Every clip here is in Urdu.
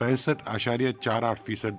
65.48%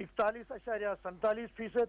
41.47%,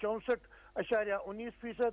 64.19%,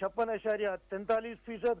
56.43%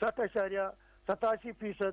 60.87%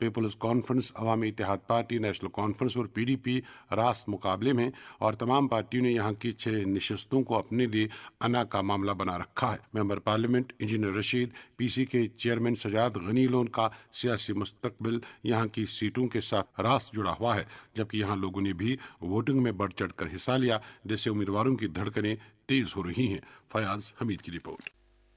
پیپلز کانفرنس، عوامی اتحاد پارٹی، نیشنل کانفرنس اور PDP راست مقابلے میں، اور تمام پارٹیوں نے یہاں کی 6 نشستوں کو اپنے لیے انا کا معاملہ بنا رکھا ہے۔ Member parliament engineer Rashid, PC کے چیئرمین سجاد غنی لون کا سیاسی مستقبل یہاں کی سیٹوں کے ساتھ راست جڑا ہوا ہے، جبکہ یہاں لوگوں نے بھی ووٹنگ میں بڑھ چڑھ کر حصہ لیا، جس سے امیدواروں کی دھڑکنیں تیز ہو رہی ہیں۔ فیاض حمید کی رپورٹ۔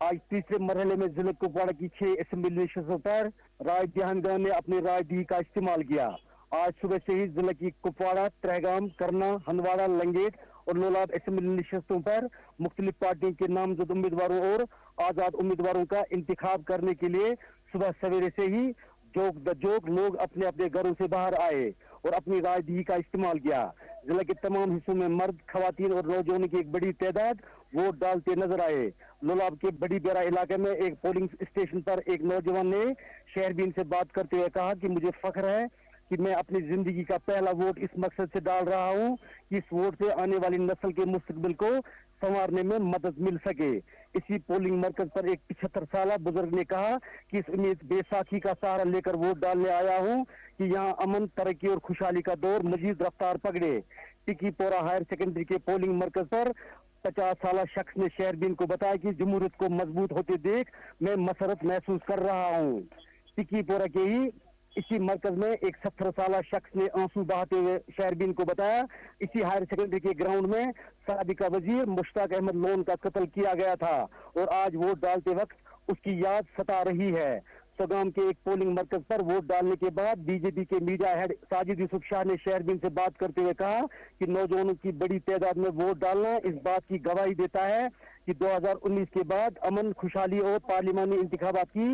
آج تیسرے مرحلے میں ضلع کپواڑہ کی 6 اسمبلی نشستوں پر رائے دہندگان نے اپنی رائے دہی کا استعمال کیا۔ آج صبح سے ہی ضلع کی کپواڑہ، ترہگام، کرنا، ہندواڑہ، لنگیٹ اور لولاب اسمبلی نشستوں پر مختلف پارٹیوں کے نامزد امیدواروں اور آزاد امیدواروں کا انتخاب کرنے کے لیے صبح سویرے سے ہی جوک لوگ اپنے اپنے گھروں سے باہر آئے اور اپنی رائے دہی کا استعمال کیا۔ ضلع کے تمام حصوں میں مرد، خواتین اور نوجوانوں کی ایک بڑی تعداد ووٹ ڈالتے نظر آئے۔ لولاب کے بڑی بیرا علاقے میں ایک پولنگ اسٹیشن پر ایک نوجوان نے شہربین سے بات کرتے ہوئے کہا کہ مجھے فخر ہے کہ میں اپنی زندگی کا پہلا ووٹ اس مقصد سے ڈال رہا ہوں کہ اس ووٹ سے آنے والی نسل کے مستقبل کو سنوارنے میں مدد مل سکے۔ اسی پولنگ مرکز پر ایک 75 سالہ بزرگ نے کہا کہ اس امید بے ساکھی کا سہارا لے کر ووٹ ڈالنے آیا ہوں کہ یہاں امن، ترقی اور خوشحالی کا دور مزید رفتار پکڑے۔ ٹکی پورہ ہائر سیکنڈری کے پولنگ مرکز پر 50 سالہ شخص نے شہربین کو بتایا کہ جمہوریت کو مضبوط ہوتے دیکھ میں مسرت محسوس کر رہا ہوں۔ ٹکی پورہ کے ہی اسی مرکز میں ایک 70 سالہ شخص نے آنسو بہاتے ہوئے شہربین کو بتایا اسی ہائر سیکنڈری کے گراؤنڈ میں سابقہ وزیر مشتاق احمد لون کا قتل کیا گیا تھا اور آج ووٹ ڈالتے وقت اس کی یاد ستا رہی ہے۔ سوگام کے ایک پولنگ مرکز پر ووٹ ڈالنے کے بعد BJP کے میڈیا ہیڈ ساجد یوسف شاہ نے شہربین سے بات کرتے ہوئے کہا کہ نوجوانوں کی بڑی تعداد میں ووٹ ڈالنا اس بات کی گواہی دیتا ہے کہ 2019 کے بعد امن، خوشحالی اور پارلیمانی انتخابات کی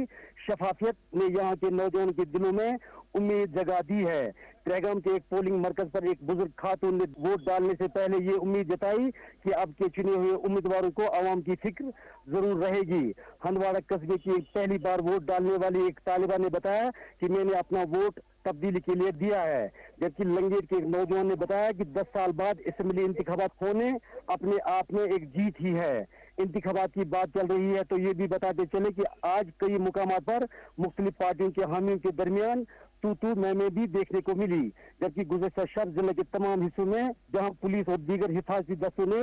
شفافیت نے یہاں کے نوجوانوں کے دلوں میں امید جگا دی ہے۔ ترہگام کے ایک پولنگ مرکز پر ایک بزرگ خاتون نے ووٹ ڈالنے سے پہلے یہ امید جتائی کہ اب کے چنے ہوئے امیدواروں کو عوام کی فکر ضرور رہے گی۔ ہندواڑہ قصبے کی پہلی بار ووٹ ڈالنے والی ایک طالبہ نے بتایا کہ میں نے اپنا ووٹ تبدیلی کے لیے دیا ہے، جبکہ لنگیٹ کے ایک نوجوان نے بتایا کہ 10 سال بعد اسمبلی انتخابات ہونے اپنے آپ میں ایک جیت ہی ہے۔ انتخابات کی بات چل رہی ہے تو یہ بھی بتاتے چلے کہ آج کئی مقامات پر مختلف پارٹیوں کے حامیوں کے درمیان تو میں بھی دیکھنے کو ملی، جبکہ گزشتہ شب ضلع کے تمام حصوں میں جہاں پولیس اور دیگر حفاظتی دستوں نے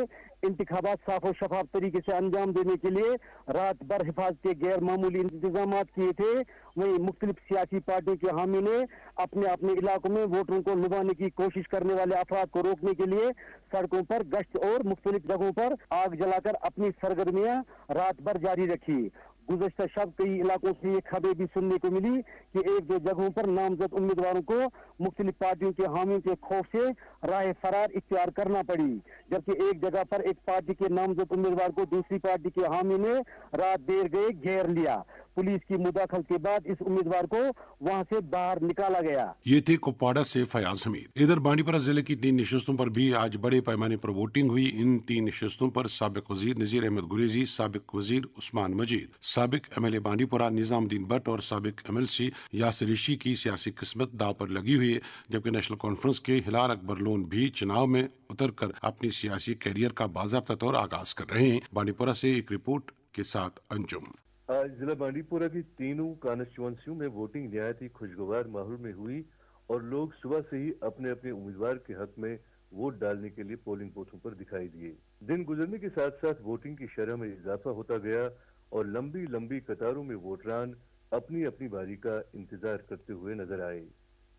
انتخابات صاف و شفاف طریقے سے انجام دینے کے لیے رات بھر حفاظت کے غیر معمولی انتظامات کیے تھے، وہیں مختلف سیاسی پارٹیوں کے حامی نے اپنے اپنے علاقوں میں ووٹروں کو لبھانے کی کوشش کرنے والے افراد کو روکنے کے لیے سڑکوں پر گشت اور مختلف جگہوں پر آگ جلا کر اپنی سرگرمیاں رات بھر جاری رکھی۔ گزشتہ شب کئی علاقوں سے یہ خبریں بھی سننے کو ملی کہ ایک دو جگہوں پر نامزد امیدواروں کو مختلف پارٹیوں کے حامیوں کے خوف سے راہ فرار اختیار کرنا پڑی، جبکہ ایک جگہ پر ایک پارٹی کے نامزد امیدوار کو دوسری پارٹی کے حامی نے رات دیر گئے گھیر لیا۔ پولیس کی مداخلت کے بعد اس امیدوار کو وہاں سے باہر نکالا گیا۔ یہ تھے کپواڑہ سے فیاض حمید۔ ادھر بانڈی پورہ ضلع کی 3 نشستوں پر بھی آج بڑے پیمانے پر ووٹنگ ہوئی۔ ان 3 نشستوں پر سابق وزیر نذیر احمد گریزی، سابق وزیر عثمان مجید، سابق MLA بانڈی پورہ نظام الدین بٹ اور سابق MLC یاسر ریشی کی سیاسی قسمت داؤ پر لگی ہوئی ہے، جبکہ نیشنل کانفرنس کے ہلال اکبر لون بھی چناؤ میں اتر کر اپنی سیاسی کیریئر کا باضابطہ طور آغاز کر رہے ہیں۔ بانڈی پورہ سے ایک رپورٹ کے ساتھ انجم۔ آج ضلع بانڈی پورہ کی تینوں کانسٹیچوئنسیوں میں ووٹنگ نہایت ہی خوشگوار ماحول میں ہوئی اور لوگ صبح سے ہی اپنے اپنے امیدوار کے حق میں ووٹ ڈالنے کے لیے پولنگ بوتھوں پر دکھائی دیے۔ دن گزرنے کے ساتھ ساتھ ووٹنگ کی شرح میں اضافہ ہوتا گیا اور لمبی لمبی قطاروں میں ووٹران اپنی اپنی باری کا انتظار کرتے ہوئے نظر آئے۔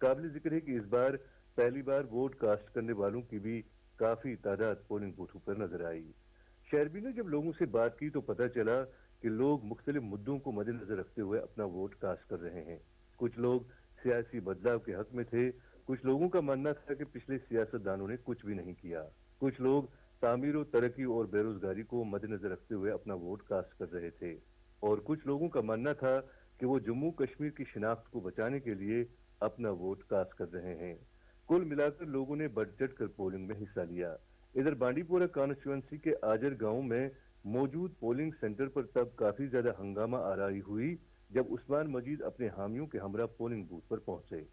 قابل ذکر ہے کہ اس بار پہلی بار ووٹ کاسٹ کرنے والوں کی بھی کافی تعداد پولنگ بوتھوں پر نظر آئی۔ شہربین نے جب لوگوں سے بات کی تو پتہ چلا کہ لوگ مختلف مدوں کو مد نظر رکھتے ہوئے اپنا ووٹ کاسٹ کر رہے ہیں۔ کچھ لوگ سیاسی بدلاؤ کے حق میں تھے، کچھ لوگوں کا ماننا تھا کہ پچھلے سیاستدانوں نے کچھ بھی نہیں کیا، کچھ لوگ تعمیر و ترقی اور بے روزگاری کو مد نظر رکھتے ہوئے اپنا ووٹ کاسٹ کر رہے تھے، اور کچھ لوگوں کا ماننا تھا کہ وہ جموں کشمیر کی شناخت کو بچانے کے لیے اپنا ووٹ کاسٹ کر رہے ہیں۔ کل ملا کر لوگوں نے بڑھ چڑھ کر پولنگ میں حصہ لیا۔ ادھر بانڈی پورہ کانسٹیچوئنسی کے آجر گاؤں میں موجود پولنگ سینٹر پر تب کافی زیادہ ہنگامہ آرائی ہوئی جب عثمان مجید اپنے حامیوں کے ہمراہ پولنگ بوتھ پر پہنچے۔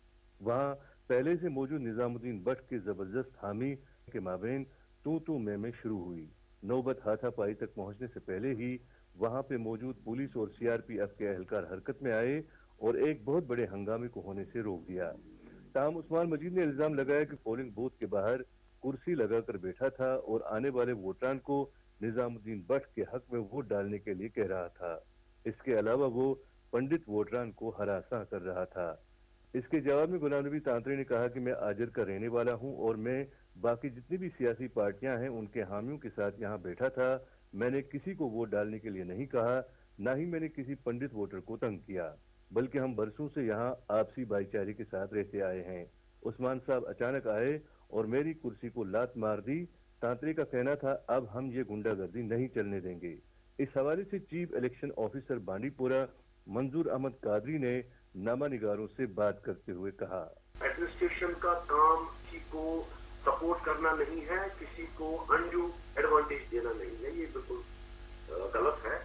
وہاں پہلے سے موجود نظام الدین بٹ کے زبردست حامی کے مابین تو میں شروع ہوئی۔ نوبت ہاتھا پائی تک پہنچنے سے پہلے ہی وہاں پہ موجود پولیس اور CRPF کے اہلکار حرکت میں آئے اور ایک بہت بڑے ہنگامے کو ہونے سے روک دیا۔ تاہم عثمان مجید نے الزام لگایا کہ پولنگ بوتھ کے باہر کرسی لگا کر بیٹھا تھا اور آنے والے ووٹران کو نظام الدین بٹ کے حق میں ووٹ ڈالنے کے لیے کہہ رہا تھا۔ اس کے علاوہ وہ پنڈت ووٹران کو ہراساں کر رہا تھا۔ اس کے جواب میں غلام نبی تانترے نے کہا کہ میں آجر کا رہنے والا ہوں اور میں باقی جتنی بھی سیاسی پارٹیاں ہیں ان کے حامیوں کے ساتھ یہاں بیٹھا تھا۔ میں نے کسی کو ووٹ ڈالنے کے لیے نہیں کہا، نہ ہی میں نے کسی پنڈت ووٹر کو تنگ کیا، بلکہ ہم برسوں سے یہاں آپسی بھائی چارے کے ساتھ رہتے آئے ہیں۔ عثمان صاحب اچانک آئے اور میری کرسی کو لات مار دی۔ تانترے کا کہنا تھا اب ہم یہ گنڈا گردی نہیں چلنے دیں گے۔ اس حوالے سے چیف الیکشن آفیسر بانڈی پورہ منظور احمد قادری نے نامہ نگاروں سے بات کرتے ہوئے کہا، ایڈمنسٹریشن کا کام کسی کو سپورٹ کرنا نہیں ہے، کسی کو انڈو ایڈوانٹیج دینا نہیں ہے، یہ بالکل غلط ہے۔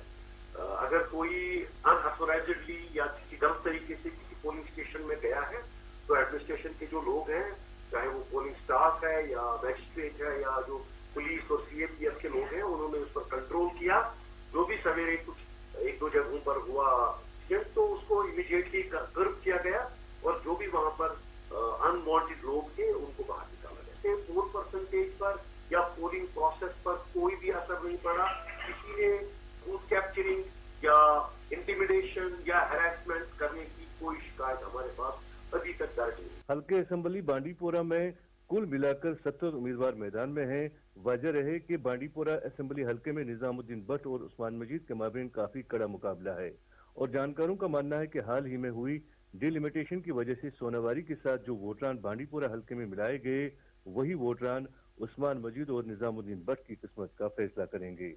اگر کوئی ان آتھورائزڈلی یا کسی غلط طریقے سے کسی پولنگ اسٹیشن میں گیا ہے تو ایڈمنسٹریشن کے جو لوگ ہیں، چاہے وہ پولنگ سٹاف ہے یا میجسٹریٹ ہے یا جو پولیس اور سی ایم پی ایف کے لوگ ہیں، انہوں نے اس پر کنٹرول کیا۔ جو بھی سویرے کچھ ایک دو جگہوں پر ہوا تو اس کو امیڈیٹلی کرب کیا گیا اور جو بھی وہاں پر انوانٹیڈ لوگ تھے ان کو باہر نکالا گیا۔ ووٹ پرسنٹیج پر یا پولنگ پروسیس پر کوئی بھی اثر نہیں پڑا۔ کسی نے بوتھ کیپچرنگ یا انٹیمیڈیشن یا ہراسمنٹ کرنے کی کوئی شکایت ہمارے پاس ابھی تک درج نہیں۔ حلقہ اسمبلی بانڈی پورہ میں کل ملا کر 70 امیدوار میدان میں ہیں۔ وجہ رہے کہ بانڈی پورہ اسمبلی حلقے میں نظام الدین بٹ اور عثمان مجید کے مابین کافی کڑا مقابلہ ہے اور جانکاروں کا ماننا ہے کہ حال ہی میں ہوئی ڈی لمیٹیشن کی وجہ سے سوناواری کے ساتھ جو ووٹران بانڈی پورہ حلقے میں ملائے گئے وہی ووٹران عثمان مجید اور نظام الدین بٹ کی قسمت کا فیصلہ کریں گے۔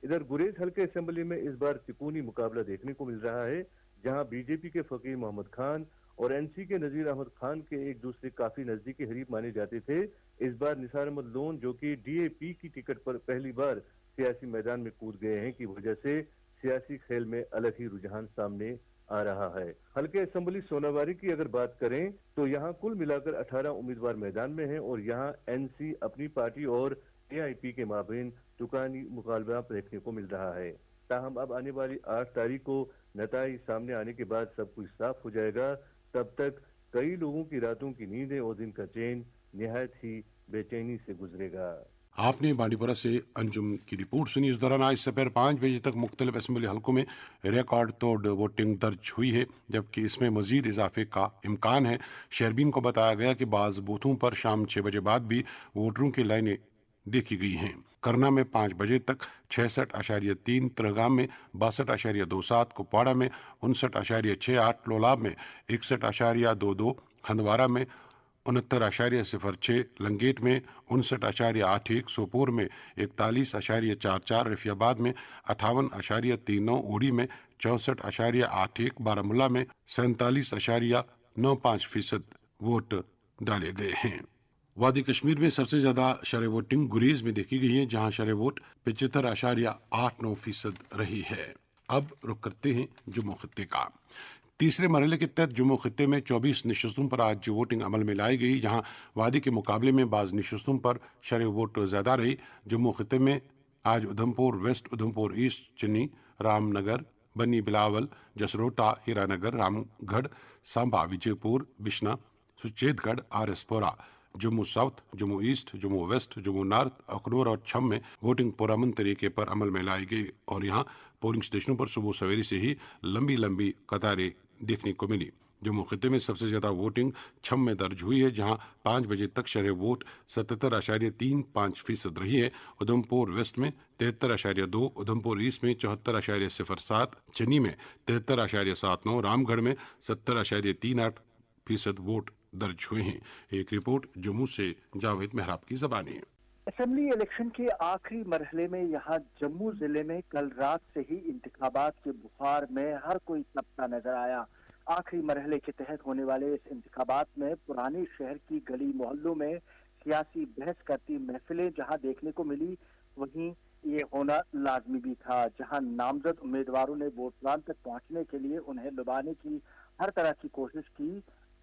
ادھر گریز حلقہ اسمبلی میں اس بار تکونی مقابلہ دیکھنے کو مل رہا ہے، جہاں بی جے پی کے فقیر محمد خان اور این سی کے نذیر احمد خان کے ایک دوسرے کافی نزدیکی حریف مانے جاتے تھے۔ اس بار نثار احمد لون جو کہ ڈی اے پی کی ٹکٹ پر پہلی بار سیاسی میدان میں کود گئے ہیں کی وجہ سے سیاسی کھیل میں الگ ہی رجحان سامنے آ رہا ہے۔ حلقہ اسمبلی سوناواری کی اگر بات کریں تو یہاں کل ملا کر 18 امیدوار میدان میں ہیں اور یہاں این سی اپنی پارٹی اور اے آئی پی کے مابین ٹکانی مقابلہ دیکھنے کو مل رہا ہے۔ تاہم اب آنے والی 8 تاریخ کو نتائج سامنے آنے کے بعد سب کچھ صاف ہو جائے گا۔ تب تک کئی لوگوں کی راتوں کی نیندیں اور دن کا چین نہایت ہی بے چینی سے گزرے گا۔ آپ نے بانڈی پورہ سے انجم کی رپورٹ سنی۔ اس دوران آج سپہر 5 بجے تک مختلف اسمبلی حلقوں میں ریکارڈ توڑ ووٹنگ درج ہوئی ہے، جبکہ اس میں مزید اضافے کا امکان ہے۔ شہربین کو بتایا گیا کہ بعض بوتھوں پر شام 6 بجے بعد بھی ووٹروں کی لائنیں دیکھی گئی ہیں۔ کرنا میں 5 بجے تک 66.3، ترہگام میں 62.27، کپواڑہ میں 59.68، لولاب میں 61.22، ہندوارہ میں 69.06، لنگیٹ میں 59.81، سوپور میں 41.44، رفیع آباد میں 58.39، اوڑی میں 64.81، بارہمولہ میں 47.95% ووٹ ڈالے گئے ہیں۔ وادی کشمیر میں سب سے زیادہ شرح ووٹنگ گریز میں دیکھی گئی ہے، جہاں شرح ووٹ 75.89% رہی ہے۔ اب رخ کرتے ہیں جموں خطے کا۔ تیسرے مرحلے کے تحت جموں خطے میں 24 نشستوں پر آج ووٹنگ عمل میں لائی گئی، جہاں وادی کے مقابلے میں بعض نشستوں پر شرح ووٹ زیادہ رہی۔ جموں خطے میں آج ادھمپور ویسٹ، ادھمپور ایسٹ، چنی، رام نگر، بنی بلاول، جسروٹا، ہیرا نگر، رام گڑھ، سامبا، وجے پور، بشنا، سچیت گڑھ، R S Pura, Jammu south, Jammu east, Jammu west, Jammu north, Akhnoor اور چھم میں ووٹنگ پرامن طریقے پر عمل میں لائی گئی اور یہاں پولنگ اسٹیشنوں پر صبح سویرے سے ہی لمبی قطاریں دیکھنے کو ملی۔ جموں خطے میں سب سے زیادہ ووٹنگ چھم میں درج ہوئی ہے، جہاں 5 بجے تک شرح ووٹ 77.35% رہی ہے۔ ادھمپور ویسٹ میں 73.2، ادھمپور ایسٹ میں 74.07، چنی میں 73.79، رام گڑھ میں 70.38% ووٹ درج ہوئے ہیں۔ ایک رپورٹ جموں سے جاوید محراب کی زبانی۔ اسمبلی الیکشن کے آخری مرحلے میں یہاں جموں ضلع میں کل رات سے ہی انتخابات کے بخار میں ہر کوئی تپتا نظر آیا۔ آخری مرحلے کے تحت ہونے والے اس انتخابات میں پرانے شہر کی گلی محلوں میں سیاسی بحث کرتی محفلیں جہاں دیکھنے کو ملی، وہیں یہ ہونا لازمی بھی تھا، جہاں نامزد امیدواروں نے ووٹ دان تک پہنچنے کے لیے انہیں لبانے کی ہر طرح کی کوشش کی،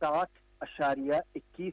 60.21,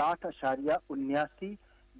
60.79,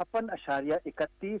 56.31,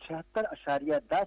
76.10,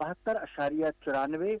72.94,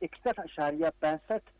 61.65,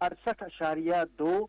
68.2,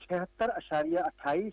76.28,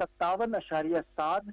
57.7,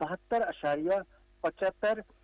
72.75,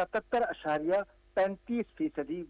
77.35%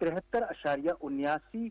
73.79,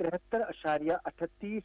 73.38,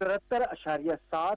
73.7,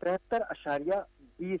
73.20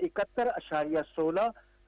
71.16,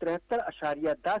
73.10,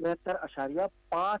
73.5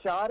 4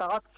7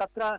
17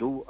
2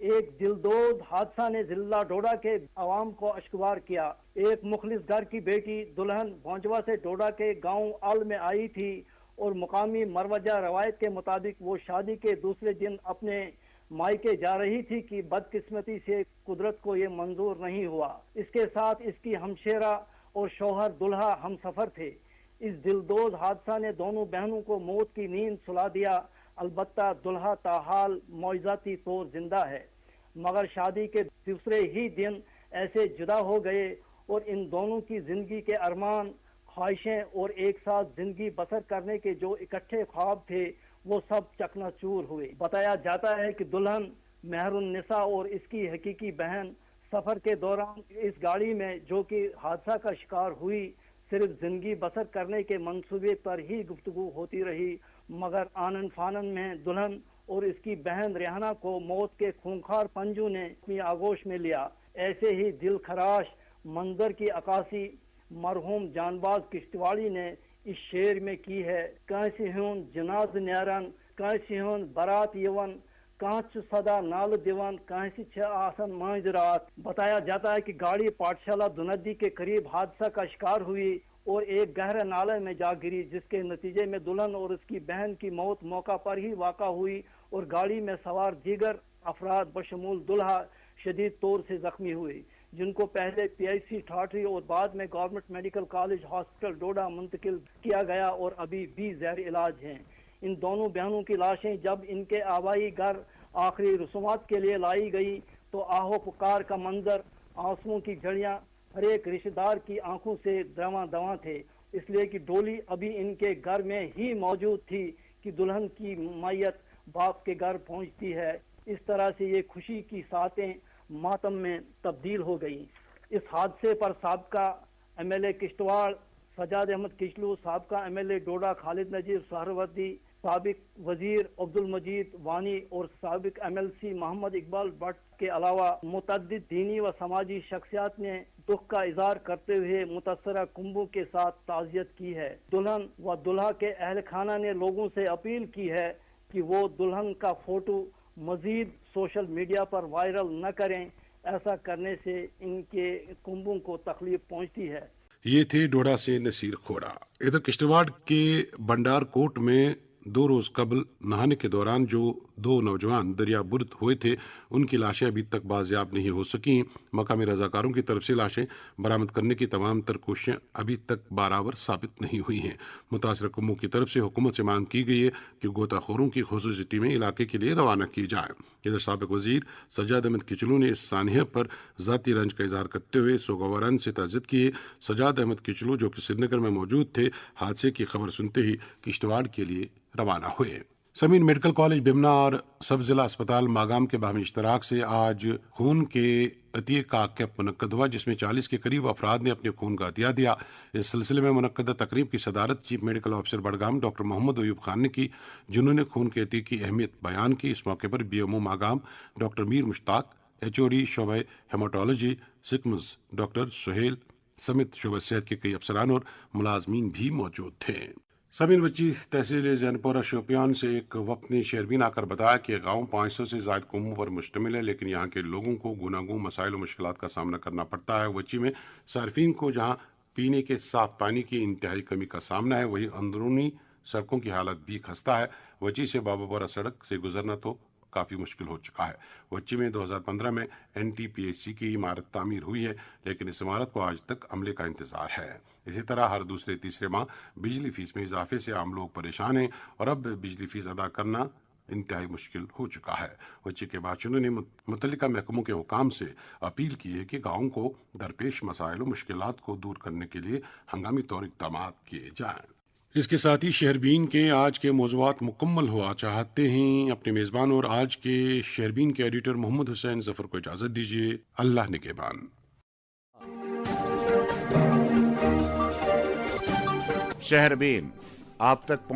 ایک دلدوز حادثہ نے ضلع ڈوڈا کے عوام کو اشکبار کیا۔ ایک مخلص گھر کی بیٹی دلہن بھونجوا سے ڈوڈا کے گاؤں آل میں آئی تھی اور مقامی مروجہ روایت کے مطابق وہ شادی کے دوسرے دن اپنے مائکے جا رہی تھی کہ بدقسمتی سے قدرت کو یہ منظور نہیں ہوا۔ اس کے ساتھ اس کی ہمشیرہ اور شوہر دلہا ہم سفر تھے۔ اس دلدوز حادثہ نے دونوں بہنوں کو موت کی نیند سلا دیا۔ البتہ دلہا تاحال معجزاتی طور زندہ ہے، مگر شادی کے دوسرے ہی دن ایسے جدا ہو گئے اور ان دونوں کی زندگی کے ارمان، خواہشیں اور ایک ساتھ زندگی بسر کرنے کے جو اکٹھے خواب تھے وہ سب چکنا چور ہوئے۔ بتایا جاتا ہے کہ دلہن مہر النساء اور اس کی حقیقی بہن سفر کے دوران اس گاڑی میں جو کہ حادثہ کا شکار ہوئی صرف زندگی بسر کرنے کے منصوبے پر ہی گفتگو ہوتی رہی، مگر آنن فانن میں دلہن اور اس کی بہن ریحانہ کو موت کے خونخوار پنجوں نے اپنی آغوش میں لیا۔ ایسے ہی دل خراش منظر کی عکاسی مرحوم جانباز کشتواڑی نے اس شعر میں کی ہے۔ کانسی ہون جناز نیرن، کانسی ہون برات یون، کانچ صدا نال دیوان، کانسی چھ آسن مانج رات۔ بتایا جاتا ہے کہ گاڑی پاٹشالہ دندی کے قریب حادثہ کا شکار ہوئی اور ایک گہرے نالے میں جا گری، جس کے نتیجے میں دلہن اور اس کی بہن کی موت موقع پر ہی واقع ہوئی اور گاڑی میں سوار دیگر افراد بشمول دلہا شدید طور سے زخمی ہوئے، جن کو پہلے PIC ٹھاٹری اور بعد میں government medical college hospital doda منتقل کیا گیا اور ابھی بھی زیر علاج ہیں۔ ان دونوں بہنوں کی لاشیں جب ان کے آبائی گھر آخری رسومات کے لیے لائی گئی تو آہو پکار کا منظر، آنسوؤں کی جھڑیاں ہر ایک رشتہ دار کی آنکھوں سے دواں دواں تھے، اس لیے کہ ڈولی ابھی ان کے گھر میں ہی موجود تھی کہ دلہن کی میت باپ کے گھر پہنچتی ہے۔ اس طرح سے یہ خوشی کی ساتیں ماتم میں تبدیل ہو گئی۔ اس حادثے پر سابقہ MLA کشتواڑ سجاد احمد کچلو، سابقہ MLA ڈوڈا خالد نذیر سہروردی، سابق وزیر عبد المجید وانی اور سابق MLC محمد اقبال بٹ کے علاوہ متعدد دینی و سماجی شخصیات نے دکھ کا اظہار کرتے ہوئے متاثرہ کنبوں کے ساتھ تعزیت کی ہے۔ دلہن و دلہا کے اہل خانہ نے لوگوں سے اپیل کی ہے کہ وہ دلہن کا فوٹو مزید سوشل میڈیا پر وائرل نہ کریں، ایسا کرنے سے ان کے کنبوں کو تکلیف پہنچتی ہے۔ یہ تھے ڈوڈا سے نصیر کھوڑا۔ ادھر کشتواڑ کے بنڈار کوٹ میں 2 روز قبل نہانے کے دوران جو 2 نوجوان دریا برد ہوئے تھے ان کی لاشیں ابھی تک بازیاب نہیں ہو سکیں۔ مقامی رضاکاروں کی طرف سے لاشیں برآمد کرنے کی تمام تر کوششیں ابھی تک برابر ثابت نہیں ہوئی ہیں۔ متاثرہ قوموں کی طرف سے حکومت سے مانگ کی گئی ہے کہ غوطہ خوروں کی خصوصی ٹیمیں علاقے کے لیے روانہ کی جائیں۔ ادھر سابق وزیر سجاد احمد کچلو نے اس سانحے پر ذاتی رنج کا اظہار کرتے ہوئے سوگواران سے تعزیت کی ہے۔ سجاد احمد کچلو جو کہ سری نگر میں موجود تھے، حادثے کی خبر سنتے ہی کشتواڑ کے لیے روانہ ہوئے۔ سمین میڈیکل کالج بمنا اور سب ضلع اسپتال ماگام کے باہمی اشتراک سے آج خون کے عطیے کا کیمپ منعقد ہوا، جس میں 40 کے قریب افراد نے اپنے خون کا عطیہ دیا۔ اس سلسلے میں منعقدہ تقریب کی صدارت chief medical officer Budgam doctor Mohammad Ayub Khan نے کی، جنہوں نے خون کے عطیے کی اہمیت بیان کی۔ اس موقع پر BMO ماگام ڈاکٹر میر مشتاق، HOD شعبہ ہیماٹولوجی سکمز ڈاکٹر سہیل سمیت شعبہ صحت کے کئی افسران اور ملازمین بھی موجود تھے۔ سمین بچی تحصیل زینپورہ شوپیان سے ایک وقت نے شیربین آ کر بتایا کہ گاؤں 500 سے زائد قوموں پر مشتمل ہے، لیکن یہاں کے لوگوں کو گوناگوں مسائل و مشکلات کا سامنا کرنا پڑتا ہے۔ وچی میں صارفین کو جہاں پینے کے صاف پانی کی انتہائی کمی کا سامنا ہے، وہیں اندرونی سڑکوں کی حالت بھی خستہ ہے۔ وچی سے بابا بورہ سڑک سے گزرنا تو کافی مشکل ہو چکا ہے۔ وچی میں 2015 میں NTPC کی عمارت تعمیر ہوئی ہے، لیکن اس عمارت کو آج تک عملے کا انتظار ہے۔ اسی طرح ہر دوسرے تیسرے ماہ بجلی فیس میں اضافے سے عام لوگ پریشان ہیں اور اب بجلی فیس ادا کرنا انتہائی مشکل ہو چکا ہے۔ وچی کے باشندوں نے متعلقہ محکموں کے حکام سے اپیل کی ہے کہ گاؤں کو درپیش مسائل و مشکلات کو دور کرنے کے لیے ہنگامی طور اقدامات کیے جائیں۔ اس کے ساتھ ہی شہربین کے آج کے موضوعات مکمل ہوا چاہتے ہیں۔ اپنے میزبان اور آج کے شہربین کے ایڈیٹر محمد حسین ظفر کو اجازت دیجیے۔ اللہ نگہبان۔ شہربین آپ تک